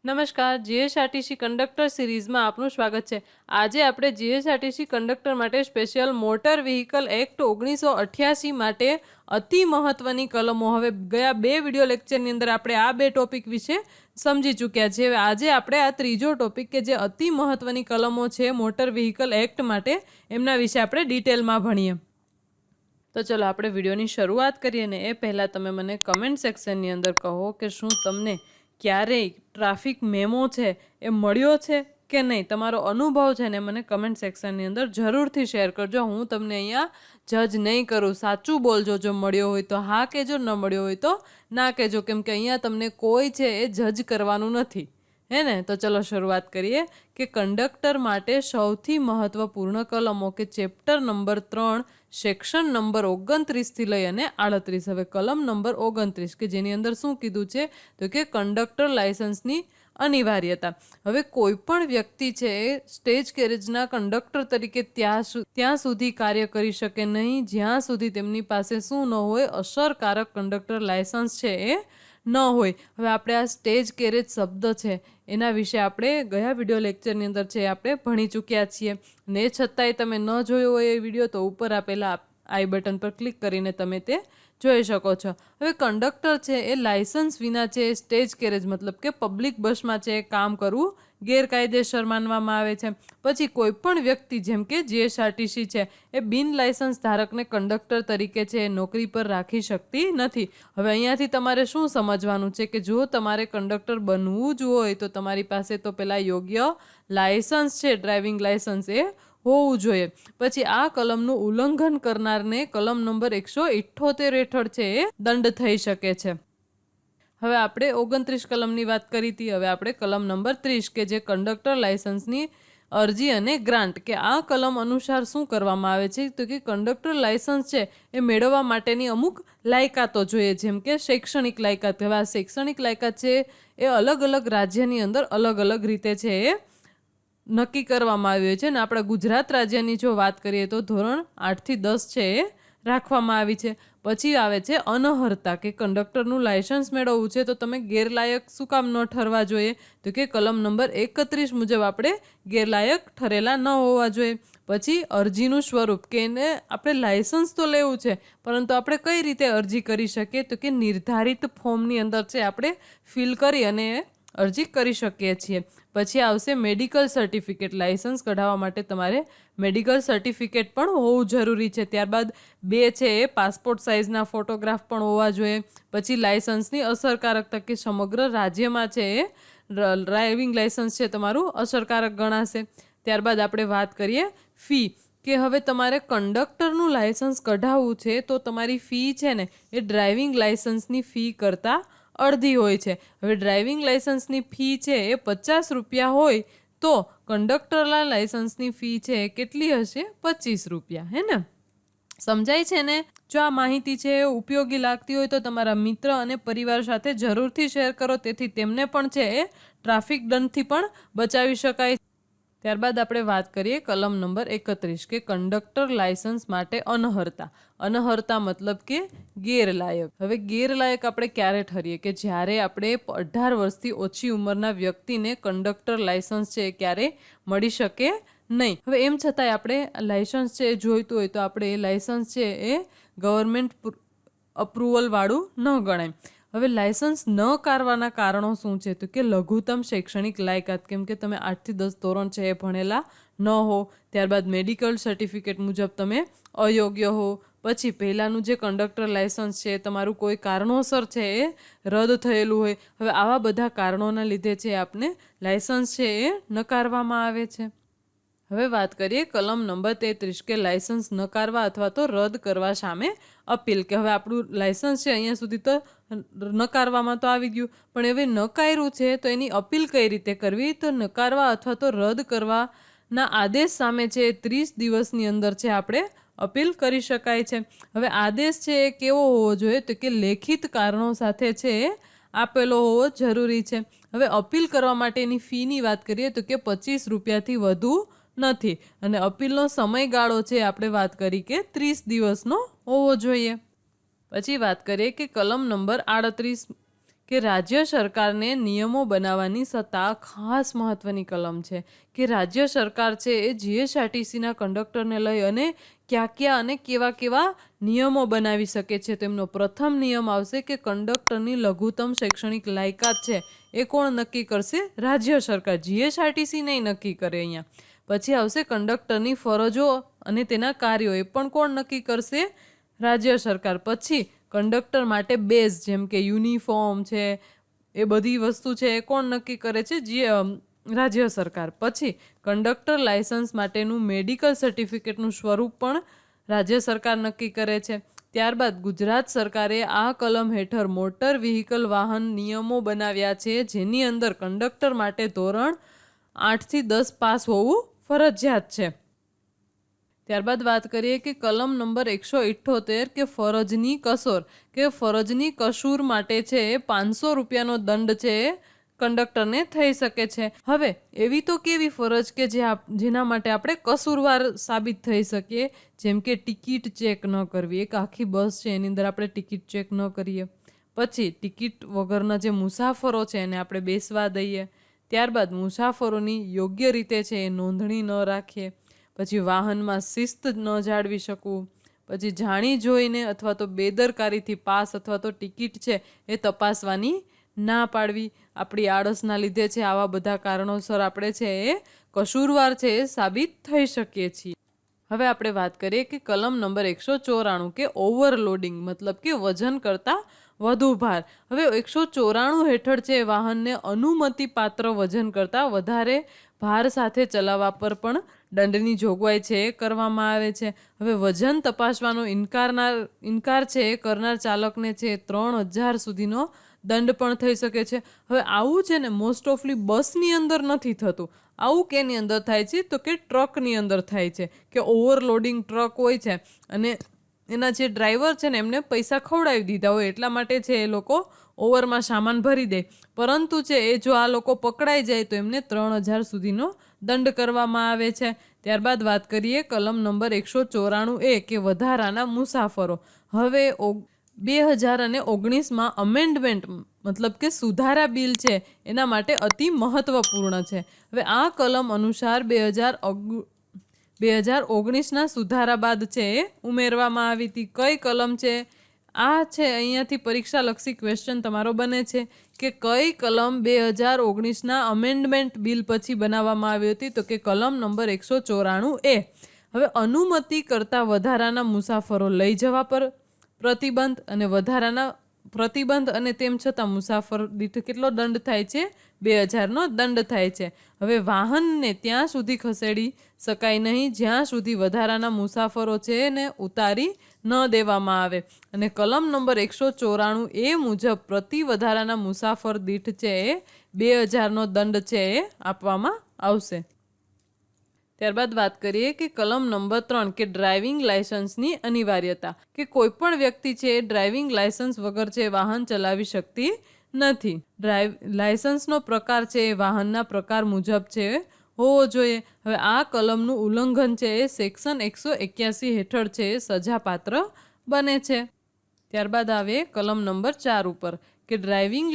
નમસ્કાર, GSRTC conductor સિરીઝમાં આપનું સ્વાગત છે। આજે આપણે જીએસઆરટીસી કંડક્ટર માટે સ્પેશિયલ મોટર વ્હીકલ એક્ટ 1988 માટે અતિ મહત્વની કલમો, હવે ગયા બે વિડીયો લેક્ચરની અંદર આપણે આ બે ટોપિક વિશે સમજી ચૂક્યા છીએ। આજે આપણે આ ત્રીજો ટોપિક કે જે અતિ મહત્વની કલમો છે મોટર વ્હીકલ એક્ટ માટે, એમના વિશે આપણે ડિટેલમાં ભણીએ। તો ચલો આપણે વિડીયોની શરૂઆત કરીએ ને એ પહેલાં તમે મને કમેન્ટ સેક્શનની અંદર કહો કે શું તમને ક્યારેય ટ્રાફિક મેમો છે એ મળ્યો છે કે નહીં, તમારો અનુભવ છે ને મને કમેન્ટ સેક્શનની અંદર જરૂરથી શેર કરજો। હું તમને અહીંયા જજ નહીં કરું, સાચું બોલજો। જો મળ્યો હોય તો હા કહેજો, ન મળ્યો હોય તો ના કહેજો, કેમ કે અહીંયા તમને કોઈ છે એ જજ કરવાનું નથી, હે ને। તો ચલો શરૂઆત કરીએ કે કંડક્ટર માટે સૌથી મહત્વપૂર્ણ કલમો કે ચેપ્ટર નંબર 3 સેક્શન નંબર 29 લઈ અને 38। હવે કલમ નંબર 29 કે જેની અંદર શું કીધું છે તો કે કંડક્ટર લાયસન્સની અનિવાર્યતા। હવે કોઈ પણ વ્યક્તિ છે એ સ્ટેજ કેરેજના કંડક્ટર તરીકે ત્યાં સુધી કાર્ય કરી શકે નહીં જ્યાં સુધી તેમની પાસે શું ન હોય, અસરકારક કંડક્ટર લાયસન્સ છે એ ન હોય। હવે આપણે આ સ્ટેજ કેરેજ શબ્દ છે એના વિશે આપણે ગયા વિડીયો લેક્ચરની અંદર છે આપણે ભણી ચૂક્યા છીએ, ને છતાંય તમે ન જોયો હોય એ વિડીયો તો ઉપર આપેલા આઈ બટન પર ક્લિક કરીને તમે તે જોઈ શકો છો। હવે કંડક્ટર છે એ લાયસન્સ વિના છે સ્ટેજ કેરેજ મતલબ કે પબ્લિક બસમાં છે કામ કરવું ગેરકાયદેસર માનવામાં આવે છે। પછી કોઈ પણ વ્યક્તિ જેમ કે જીએસઆરટીસી છે એ બિન લાયસન્સ ધારકને કંડક્ટર તરીકે છે નોકરી પર રાખી શકતી નથી। હવે અહીંયાથી તમારે શું સમજવાનું છે કે જો તમારે કંડક્ટર બનવું જ હોય તો તમારી પાસે તો પેલા યોગ્ય લાયસન્સ છે, ડ્રાઇવિંગ લાયસન્સ એ હોવું જોઈએ। પછી આ કલમનું ઉલ્લંઘન કરનારને કલમ નંબર 178 હેઠળ છે એ દંડ થઈ શકે છે। હવે આપણે 29 કલમની વાત કરી હતી, હવે આપણે કલમ નંબર 30 કે જે કંડક્ટર લાયસન્સની અરજી અને ગ્રાન્ટ કે આ કલમ અનુસાર શું કરવામાં આવે છે તો કે કંડક્ટર લાયસન્સ છે એ મેળવવા માટેની અમુક લાયકાતો જોઈએ, જેમ કે શૈક્ષણિક લાયકાત। હવે આ શૈક્ષણિક લાયકાત છે એ અલગ અલગ રાજ્યની અંદર અલગ અલગ રીતે છે એ નક્કી કરવામાં આવ્યું છે, ને આપણા ગુજરાત રાજ્યની જો વાત કરીએ તો ધોરણ 8 થી 10 છે એ રાખવામાં આવી છે। પછી આવે છે અનર્હતા કે કંડક્ટરનું લાયસન્સ મેળવવું છે તો તમે ગેરલાયક શું કામ ન ઠરવા જોઈએ તો કે કલમ નંબર 31 મુજબ આપણે ગેરલાયક ઠરેલા ન હોવા જોઈએ। પછી અરજીનું સ્વરૂપ કે એને આપણે લાયસન્સ તો લેવું છે પરંતુ આપણે કઈ રીતે અરજી કરી શકીએ તો કે નિર્ધારિત ફોર્મની અંદર છે આપણે ફિલ કરી અને અરજી કરી શકીએ છીએ। પછી આવશે મેડિકલ સર્ટિફિકેટ, લાયસન્સ કઢાવવા માટે તમારે મેડિકલ સર્ટિફિકેટ પણ હોવું જરૂરી છે। ત્યારબાદ બે છે એ પાસપોર્ટ સાઇઝના ફોટોગ્રાફ પણ હોવા જોઈએ। પછી લાયસન્સની અસરકારકતા કે સમગ્ર રાજ્યમાં છે એ ડ્રાઇવિંગ લાયસન્સ છે તમારું અસરકારક ગણાશે। ત્યારબાદ આપણે વાત કરીએ ફી કે હવે તમારે કંડક્ટરનું લાયસન્સ કઢાવવું છે તો તમારી ફી છે ને એ ડ્રાઇવિંગ લાયસન્સની ફી કરતાં અડધી હોય છે। હવે ડ્રાઇવિંગ લાયસન્સની ફી છે એ 50 રૂપિયા હોય તો કંડક્ટરના લાયસન્સની ફી છે એ કેટલી હશે? 25 રૂપિયા, હે ને? સમજાય છે ને? જો આ માહિતી છે એ ઉપયોગી લાગતી હોય તો તમારા મિત્ર અને પરિવાર સાથે જરૂરથી શેર કરો, તેથી તેમને પણ છે એ ટ્રાફિક દંડથી પણ બચાવી શકાય। ત્યારબાદ આપણે વાત કરીએ કલમ નંબર 31 કે કંડક્ટર લાયસન્સ માટે અનર્હતા મતલબ કે ગેરલાયક। હવે ગેરલાયક આપણે ક્યારે ઠરીએ કે જ્યારે આપણે 18 વર્ષથી ઓછી ઉંમરના વ્યક્તિને કંડક્ટર લાયસન્સ છે ક્યારે મળી શકે નહીં। હવે એમ છતાંય આપણે લાયસન્સ છે જોઈતું હોય તો આપણે એ લાયસન્સ છે એ ગવર્મેન્ટ અપ્રુવલ વાળું ન ગણાય। હવે લાયસન્સ ન કાઢવાના કારણો શું છે તો કે લઘુત્તમ શૈક્ષણિક લાયકાત, કેમ કે તમે 8 થી 10 ધોરણ છે એ ભણેલા ન હો। ત્યારબાદ મેડિકલ સર્ટિફિકેટ મુજબ તમે અયોગ્ય હો। પછી પહેલાંનું જે કંડક્ટર લાયસન્સ છે તમારું કોઈ કારણોસર છે એ રદ થયેલું હોય। હવે આવા બધા કારણોના લીધે છે આપણે લાયસન્સ છે એ નકારવામાં આવે છે। હવે વાત કરીએ કલમ નંબર 33 કે લાયસન્સ નકારવા અથવા તો રદ કરવા સામે અપીલ કે હવે આપણું લાયસન્સ છે અહીંયા સુધી તો નકારવામાં તો આવી ગયું, પણ હવે નકાર્યું છે તો એની અપીલ કઈ રીતે કરવી? તો નકારવા અથવા તો રદ કરવાના આદેશ સામે છે 30 દિવસની અંદર છે આપણે અપીલ કરી શકાય છે। હવે આદેશ છે એ કેવો હોવો જોઈએ તો કે લેખિત કારણો સાથે છે એ આપેલો હોવો જરૂરી છે। હવે અપીલ કરવા માટેની ફીની વાત કરીએ તો કે 25 રૂપિયાથી વધુ નથી અને અપીલનો સમયગાળો છે આપણે વાત કરી કે 30 દિવસનો હોવો જોઈએ। પછી વાત કરીએ કે કલમ નંબર 38 કે રાજ્ય સરકારને નિયમો બનાવવાની સત્તા ખાસ મહત્વની કલમ છે કે રાજ્ય સરકાર છે એ જીએસઆરટીસીના કંડક્ટરને લઈ અને ક્યાં અને કેવા નિયમો બનાવી શકે છે. તેમનો પ્રથમ નિયમ આવશે કે કંડક્ટરની લઘુત્તમ શૈક્ષણિક લાયકાત છે એ કોણ નક્કી કરશે? રાજ્ય સરકાર. જીએસઆરટીસી નહીં નક્કી કરે અહીંયા. પછી આવશે કંડક્ટરની ફરજો અને તેના કાર્યો, એ પણ કોણ નક્કી કરશે? રાજ્ય સરકાર. પછી કંડક્ટર માટે બેઝ જેમ કે યુનિફોર્મ છે એ બધી વસ્તુ છે એ કોણ નક્કી કરે છે? રાજ્ય સરકાર. પછી કંડક્ટર લાયસન્સ માટેનું મેડિકલ સર્ટિફિકેટનું સ્વરૂપ પણ રાજ્ય સરકાર નક્કી કરે છે. ત્યારબાદ ગુજરાત સરકારે આ કલમ હેઠળ મોટર વ્હીકલ વાહન નિયમો બનાવ્યા છે જેની અંદર કંડક્ટર માટે ધોરણ 8 થી 10 પાસ હોવું ફરજિયાત છે. ત્યારબાદ વાત કરીએ કે કલમ નંબર 178 કે ફરજની કસૂર કે ફરજની કસૂર માટે છે 500 રૂપિયાનો દંડ છે કંડક્ટરને થઈ શકે છે. હવે એવી તો કેવી ફરજ કે જેના માટે આપણે કસૂરવાર સાબિત થઈ શકીએ, જેમ કે ટિકિટ ચેક ન કરવી. એક આખી બસ છે એની અંદર આપણે ટિકિટ ચેક ન કરીએ. પછી ટિકિટ વગરના જે મુસાફરો છે એને આપણે બેસવા દઈએ. ત્યારબાદ મુસાફરોની યોગ્ય રીતે છે એ નોંધણી ન રાખીએ. પછી વાહનમાં શિસ્ત ન જાળવી શકવું. પછી જાણી જોઈને અથવા તો બેદરકારીથી પાસ અથવા તો ટિકિટ છે એ તપાસવાની ના પાડવી. આપણી આળસના લીધે છે આવા બધા કારણોસર આપણે છે એ કસૂરવાર છે એ સાબિત થઈ શકીએ છીએ. હવે આપણે વાત કરીએ કે કલમ નંબર 194 કે ઓવરલોડિંગ મતલબ કે વજન કરતાં વધુ ભાર. હવે 194 હેઠળ છે વાહનને અનુમતિપાત્ર વજન કરતાં વધારે ભાર સાથે ચલાવવા પર પણ દંડની જોગવાઈ છે એ કરવામાં આવે છે. હવે વજન તપાસવાનો ઇનકાર છે એ કરનાર ચાલકને છે 3000 સુધીનો દંડ પણ થઈ શકે છે. હવે આવું છે ને મોસ્ટ ઓફલી બસની અંદર નથી થતું. આવું કેની અંદર થાય છે? તો કે ટ્રકની અંદર થાય છે કે ઓવરલોડિંગ ટ્રક હોય છે અને એના જે ડ્રાઈવર છે ને એમને પૈસા ખવડાવી દીધા હોય એટલા માટે છે એ લોકો ઓવરમાં સામાન ભરી દે. પરંતુ છે એ જો આ લોકો પકડાઈ જાય તો એમને 3000 સુધીનો દંડ કરવામાં આવે છે. ત્યારબાદ વાત કરીએ કલમ નંબર 194 કે વધારાના મુસાફરો. હવે 2019માં અમેન્ડમેન્ટ મતલબ કે સુધારા બિલ છે એના માટે અતિ મહત્વપૂર્ણ છે. હવે આ કલમ અનુસાર 2019ના સુધારા બાદ છે એ ઉમેરવામાં આવી હતી. કઈ કલમ છે આ? છે અહીંયાથી પરીક્ષાલક્ષી ક્વેશ્ચન તમારો બને છે કે કઈ કલમ 2019ના અમેન્ડમેન્ટ બિલ પછી બનાવવામાં આવી હતી? તો કે કલમ નંબર 194A. હવે અનુમતિ કરતાં વધારાના મુસાફરો લઈ જવા પર પ્રતિબંધ અને વધારાના પ્રતિબંધ અને તેમ છતાં મુસાફર દીઠ કેટલો દંડ થાય છે? 2000નો દંડ થાય છે. હવે વાહનને ત્યાં સુધી ખસેડી શકાય નહીં જ્યાં સુધી વધારાના મુસાફરો છે ને ઉતારી ન દેવામાં આવે. અને કલમ નંબર 194A મુજબ પ્રતિ વધારાના મુસાફર દીઠ છે એ 2000નો દંડ છે એ આપવામાં આવશે. ત્યારબાદ વાત કરીએ કે કલમ નંબર 3 કે ડ્રાઇવિંગ લાયસન્સની અનિવાર્યતા કે કોઈ પણ વ્યક્તિ છે ડ્રાઇવિંગ લાયસન્સ વગર છે વાહન ચલાવી શકતી નથી. લાયસન્સનો પ્રકાર છે એ વાહનના પ્રકાર મુજબ છે હોવો જોઈએ. હવે આ કલમનું ઉલ્લંઘન છે એ સેક્શન 181 હેઠળ છે સજાપાત્ર બને છે. ત્યારબાદ આવે કલમ નંબર 4 ઉપર કે ડ્રાઇવિંગ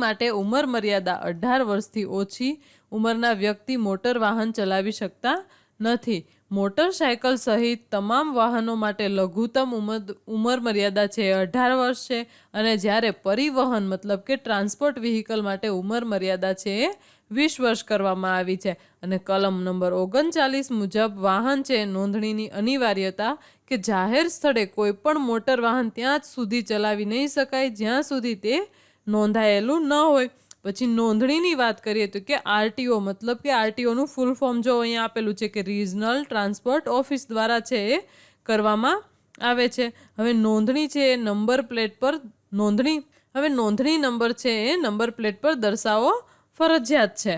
માટે ઉંમર મર્યાદા 18 વર્ષથી ઓછી ઉંમરના વ્યક્તિ મોટર વાહન ચલાવી શકતા નથી. મોટરસાયકલ સહિત તમામ વાહનો માટે લઘુત્તમ ઉંમર મર્યાદા છે 18 વર્ષ છે અને જ્યારે પરિવહન મતલબ કે ટ્રાન્સપોર્ટ વ્હીકલ માટે ઉંમર મર્યાદા છે 20 વર્ષ કરવામાં આવી છે. અને કલમ નંબર 39 મુજબ વાહન છે નોંધણીની અનિવાર્યતા કે જાહેર સ્થળે કોઈ પણ મોટર વાહન ત્યાં જ સુધી ચલાવી નહીં શકાય જ્યાં સુધી તે નોંધાયેલું ન હોય. પછી નોંધણીની વાત કરીએ તો કે આરટીઓ મતલબ કે આરટીઓનું ફૂલ ફોર્મ જો અહીંયા આપેલું છે કે રિજનલ ટ્રાન્સપોર્ટ ઓફિસ દ્વારા છે એ કરવામાં આવે છે. હવે નોંધણી છે એ નંબર પ્લેટ પર નોંધણી નંબર છે એ નંબર પ્લેટ પર દર્શાવવો ફરજિયાત છે.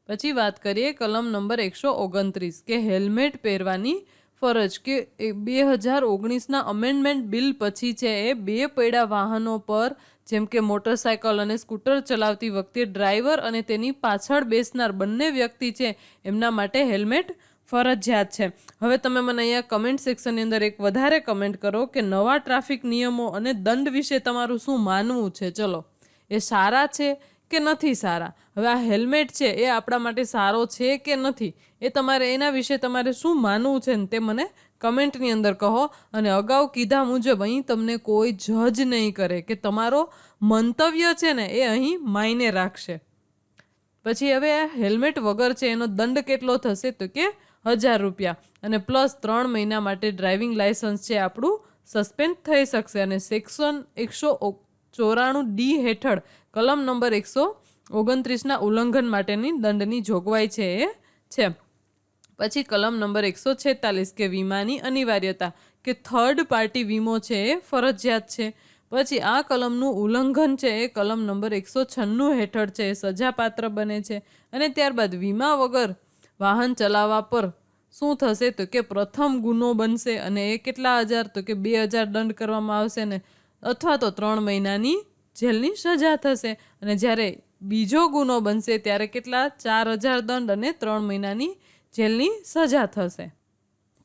પછી વાત કરીએ કલમ નંબર 129 કે હેલ્મેટ પહેરવાની ફરજ કે 2019ના અમેન્ડમેન્ટ બિલ પછી છે એ 2 પૈડા વાહનો પર જેમ કે મોટરસાયકલ અને સ્કૂટર ચલાવતી વખતે ડ્રાઈવર અને તેની પાછળ બેસનાર બંને વ્યક્તિ છે એમના માટે હેલ્મેટ ફરજિયાત છે. હવે તમે મને અહીંયા કમેન્ટ સેક્શનની અંદર એક વધારે કમેન્ટ કરો કે નવા ટ્રાફિક નિયમો અને દંડ વિશે તમારું શું માનવું છે. ચલો, એ સારા છે કે નથી સારા? હવે આ હેલ્મેટ છે એ આપણા માટે સારો છે કે નથી, એ તમારે એના વિશે તમારે શું માનવું છે ને તે મને કમેન્ટની અંદર કહો. અને અગાઉ કીધા મુજબ અહીં તમને કોઈ જજ નહીં કરે કે તમારો મંતવ્ય છે ને એ અહીં માયને રાખશે. પછી હવે આ હેલ્મેટ વગર છે એનો દંડ કેટલો થશે તો કે 1000 રૂપિયા, અને પ્લસ 3 મહિના માટે ડ્રાઇવિંગ લાયસન્સ છે આપણું સસ્પેન્ડ થઈ શકશે. અને સેક્શન 194D હેઠળ કલમ નંબર 129ના ઉલ્લંઘન માટેની દંડની જોગવાઈ છે એ છે. પછી કલમ નંબર 146 કે વીમાની અનિવાર્યતા, કે થર્ડ પાર્ટી વીમો છે એ ફરજિયાત છે. પછી આ કલમનું ઉલ્લંઘન છે એ કલમ નંબર 196 હેઠળ છે એ સજાપાત્ર બને છે. અને ત્યારબાદ વીમા વગર વાહન ચલાવવા પર શું થશે તો કે પ્રથમ ગુનો બનશે, અને એ કેટલા હજાર તો કે 2000 દંડ કરવામાં આવશે ને, અથવા તો 3 મહિનાની જેલની સજા થશે. અને જ્યારે બીજો ગુનો બનશે ત્યારે કેટલા 4000 દંડ અને 3 મહિનાની જેલની સજા થશે.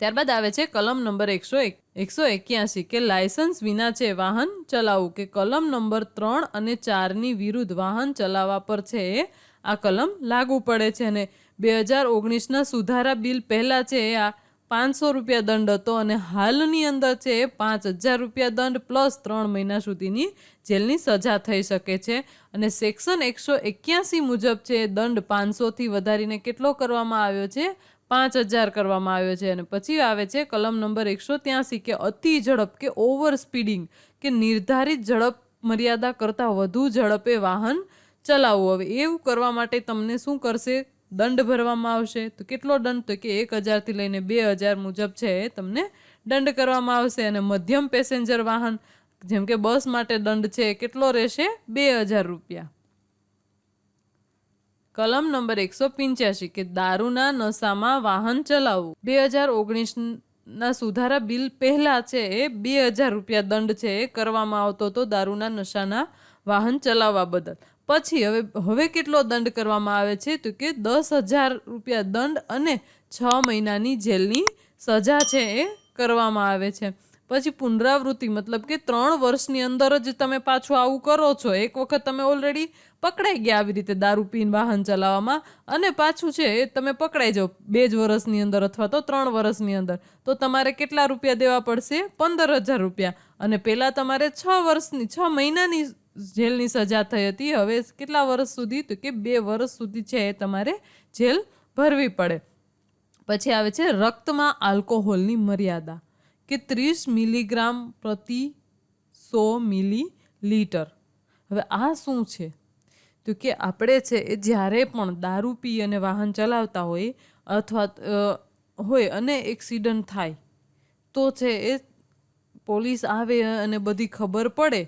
ત્યારબાદ આવે છે કલમ નંબર 181 કે લાયસન્સ વિના છે વાહન ચલાવવું, કે કલમ નંબર 3 અને 4ની વિરુદ્ધ વાહન ચલાવવા પર છે એ આ કલમ લાગુ પડે છે. અને 2019ના સુધારા બિલ પહેલાં છે એ આ 500 રૂપિયા દંડ હતો, અને હાલની અંદર છે એ 5000 રૂપિયા દંડ પ્લસ 3 મહિના સુધીની જેલની સજા થઈ શકે છે. અને સેક્શન 181 મુજબ છે દંડ 500થી વધારીને કેટલો કરવામાં આવ્યો છે? 5000 કરવામાં આવ્યો છે. અને પછી આવે છે કલમ નંબર 183 કે અતિ ઝડપ કે ઓવર સ્પીડિંગ, કે નિર્ધારિત ઝડપ મર્યાદા કરતાં વધુ ઝડપે વાહન ચલાવવું. હવે એવું કરવા માટે તમને શું કરશે? દંડ ભરવામાં આવશે. તો કેટલો દંડ? તો કે 1000થી લઈને 2000 મુજબ છે એ તમને દંડ કરવામાં આવશે. અને મધ્યમ પેસેન્જર વાહન જેમ કે બસ માટે દંડ છે કેટલો રહેશે? 2000 રૂપિયા. કલમ નંબર 185 કે દારૂના નશામાં વાહન ચલાવવું, 2019ના સુધારા બિલ પહેલા છે એ 2000 રૂપિયા દંડ છે એ કરવામાં આવતો હતો દારૂના નશાના વાહન ચલાવવા બદલ. પછી હવે કેટલો દંડ કરવામાં આવે છે તો કે 10,000 રૂપિયા દંડ અને 6 મહિનાની જેલની સજા છે એ કરવામાં આવે છે. પછી પુનરાવૃત્તિ, મતલબ કે 3 વર્ષની અંદર જ તમે પાછું આવું કરો છો. એક વખત તમે ઓલરેડી પકડાઈ ગયા આવી રીતે દારૂ પીને વાહન ચલાવવામાં, અને પાછું છે એ તમે પકડાઈ જાઓ 2 જ વર્ષની અંદર અથવા તો 3 વર્ષની અંદર, તો તમારે કેટલા રૂપિયા દેવા પડશે? 15,000 રૂપિયા. અને પહેલાં તમારે 6 મહિનાની જેલની સજા થઈ હતી, હવે કેટલા વર્ષ સુધી? તો કે 2 વર્ષ સુધી છે એ તમારે જેલ ભરવી પડે. પછી આવે છે રક્તમાં આલ્કોહોલની મર્યાદા, કે 30 મિલીગ્રામ પ્રતિ 100 મિલીલીટર. હવે આ શું છે તો કે આપણે છે એ જ્યારે પણ દારૂ પી અને વાહન ચલાવતા હોય અથવા અને એક્સિડન્ટ થાય તો છે એ પોલીસ આવે અને બધી ખબર પડે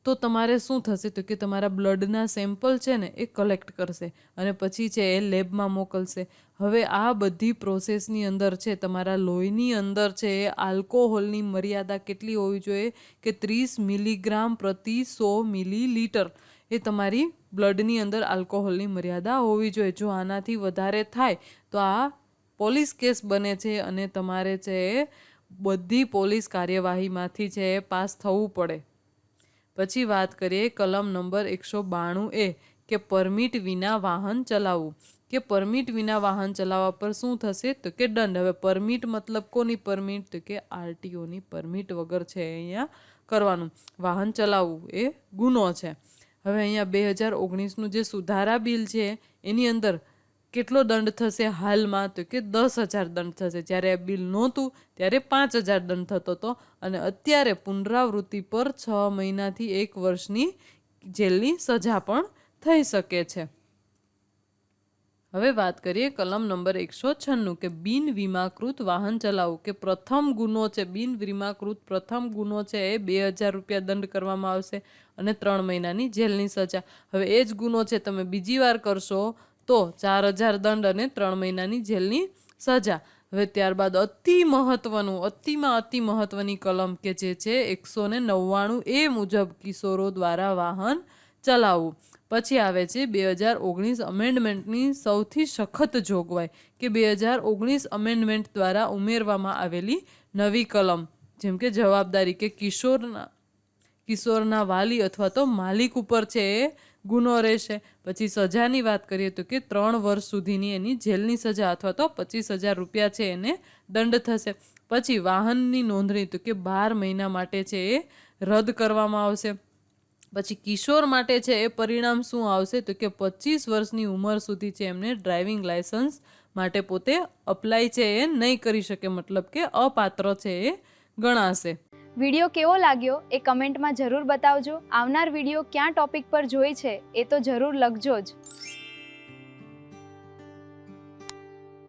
તો તમારે શું થશે તો કે તમારા બ્લડના સેમ્પલ છે ને એ કલેક્ટ કરશે અને પછી છે એ લેબમાં મોકલશે. હવે આ બધી પ્રોસેસની અંદર છે તમારા લોહીની અંદર છે એ આલ્કોહોલની મર્યાદા કેટલી હોવી જોઈએ કે 30 મિલીગ્રામ પ્રતિ 100 મિલીલીટર એ તમારી બ્લડની અંદર આલ્કોહોલની મર્યાદા હોવી જોઈએ. જો આનાથી વધારે થાય તો આ પોલીસ કેસ બને છે અને તમારે છે બધી પોલીસ કાર્યવાહીમાંથી છે પાસ થવું પડે. પછી વાત કરીએ કલમ નંબર 192A કે પરમિટ વિના વાહન ચલાવવું, કે પરમિટ વિના વાહન ચલાવવા પર શું થશે તો કે દંડ. હવે પરમિટ મતલબ કોની પરમિટ તો કે આરટીઓની પરમિટ વગર છે અહીંયા કરવાનું વાહન ચલાવવું એ ગુનો છે. હવે અહીંયા 2019નું જે સુધારા બિલ છે એની અંદર કેટલો દંડ થશે હાલમાં તો કે 10,000 દંડ થશે. જ્યારે આ બિલ નહોતું ત્યારે 5,000 દંડ થતો હતો અને અત્યારે પુનરાવૃત્તિ પર 6 મહિનાથી 1 વર્ષની જેલની સજા પણ થઈ શકે છે. હવે વાત કરીએ કલમ નંબર 196 કે બિન વીમાકૃત વાહન ચલાવવું, કે પ્રથમ ગુનો છે બિન વીમાકૃત પ્રથમ ગુનો છે એ 2,000 રૂપિયા દંડ કરવામાં આવશે અને 3 મહિનાની જેલની સજા. હવે એ જ ગુનો છે તમે બીજી વાર કરશો તો 4,000 દંડ અને 3 મહિનાની જેલની સજા. હવે ત્યારબાદ અતિમાં અતિ મહત્વની કલમ કે જે છે 199A મુજબ કિશોરો દ્વારા વાહન ચલાવવું. પછી આવે છે 2019 અમેન્ડમેન્ટની સૌથી સખત જોગવાઈ કે 2019 અમેન્ડમેન્ટ દ્વારા ઉમેરવામાં આવેલી નવી કલમ, જેમ કે જવાબદારી કે કિશોરના વાલી અથવા તો માલિક ઉપર છે એ ગુનો રહેશે. પછી સજાની વાત કરીએ તો કે 3 વર્ષ સુધીની એની જેલની સજા અથવા તો 25,000 રૂપિયા છે એને દંડ થશે. પછી વાહનની નોંધણી તો કે 12 મહિના માટે છે એ રદ કરવામાં આવશે. પછી કિશોર માટે છે એ પરિણામ શું આવશે તો કે 25 વર્ષની ઉંમર સુધી છે એમને ડ્રાઇવિંગ લાયસન્સ માટે પોતે અપ્લાય છે એ નહીં કરી શકે, મતલબ કે અપાત્ર છે એ ગણાશે. વિડીયો કેવો લાગ્યો એ કમેન્ટમાં જરૂર બતાવજો. આવનાર વિડીયો ક્યાં ટોપિક પર જોઈ છે એ તો જરૂર લખજો જ.